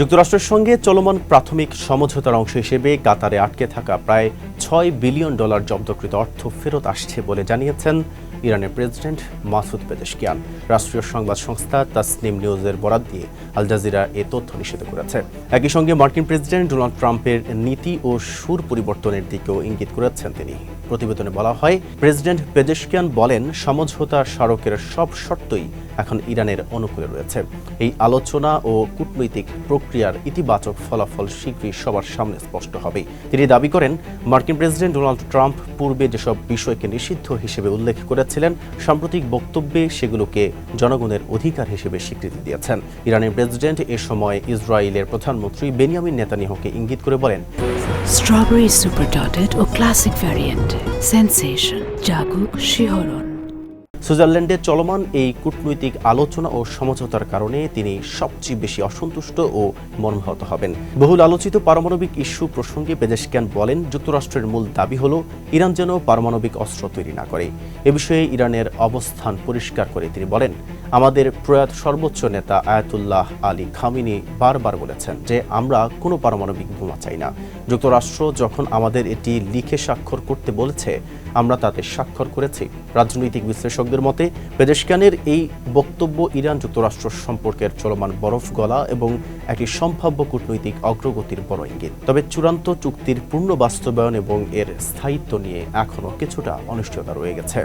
যুক্তরাষ্ট্রের সঙ্গে চলমান প্রাথমিক সমঝোতার অংশ হিসেবে কাতারে আটকে থাকা প্রায় $6 বিলিয়ন জব্দকৃত অর্থ ফেরত আসছে বলে জানিয়েছেন ইরানের প্রেসিডেন্ট মাসুদ পেজেশকিয়ান। রাষ্ট্রীয় সংবাদ সংস্থা তাসনিম নিউজের বরাত দিয়ে আল জাজিরা এ তথ্য নিশ্চিত করেছে। একই সঙ্গে মার্কিন প্রেসিডেন্ট ডোনাল্ড ট্রাম্পের নীতি ও সুর পরিবর্তনের দিকেও ইঙ্গিত করেছেন তিনি। প্রতিবেদনে বলা হয়, প্রেসিডেন্ট পেজেশকিয়ান বলেন, সমঝোতা স্মারকের সব শর্তই এখন ইরানের অনুকূলে রয়েছে। এই আলোচনা ও কূটনৈতিক প্রক্রিয়ার ইতিবাচক ফলাফল শীঘ্রই সবার সামনে স্পষ্ট হবে। তিনি দাবি করেন, মার্কিন প্রেসিডেন্ট ডোনাল্ড ট্রাম্প পূর্বে যেসব বিষয়কে নিষিদ্ধ হিসেবে উল্লেখ করেছিলেন, সাম্প্রতিক বক্তব্যে সেগুলোকে জনগণের অধিকার হিসেবে স্বীকৃতি দিয়েছেন। ইরানের প্রেসিডেন্ট এ সময় ইসরায়েলের প্রধানমন্ত্রী বেনিয়ামিন নেতানিয়াহুকে ইঙ্গিত করে বলেন, স্ট্রবেরি সুপার ডটেড ও ক্লাসিক ভ্যারিয়েন্ট সেন্সেশন জাগুক শিহরণ। সুইজারল্যান্ডে চলমান এই কূটনৈতিক আলোচনা ও সমঝোতার কারণে তিনি সবচেয়ে বেশি অসন্তুষ্ট ও মর্মাহত হবেন। বহুল আলোচিত পারমাণবিক ইস্যু প্রসঙ্গে পেজেশকিয়ান বলেন, যুক্তরাষ্ট্রের মূল দাবি হল ইরান যেন পারমাণবিক অস্ত্র তৈরি না করে। এ বিষয়ে ইরানের অবস্থান পরিষ্কার করে তিনি বলেন, আমাদের প্রয়াত সর্বোচ্চ নেতা আয়াতুল্লাহ আলী খামিনি বারবার বলেছেন যে আমরা কোনো পারমাণবিক বোমা চাই না। যুক্তরাষ্ট্র যখন আমাদের এটি লিখে স্বাক্ষর করতে বলেছে, আমরা তাতে স্বাক্ষর করেছি। রাজনৈতিক বিশ্লেষকদের মতে পেজেশকিয়ানের এই বক্তব্য ইরান যুক্তরাষ্ট্র সম্পর্কের চলমান বরফ গলা এবং একটি সম্ভাব্য কূটনৈতিক অগ্রগতির বড় ইঙ্গিত। তবে চূড়ান্ত চুক্তির পূর্ণ বাস্তবায়ন এবং এর স্থায়িত্ব নিয়ে এখনও কিছুটা অনিশ্চয়তা রয়ে গেছে।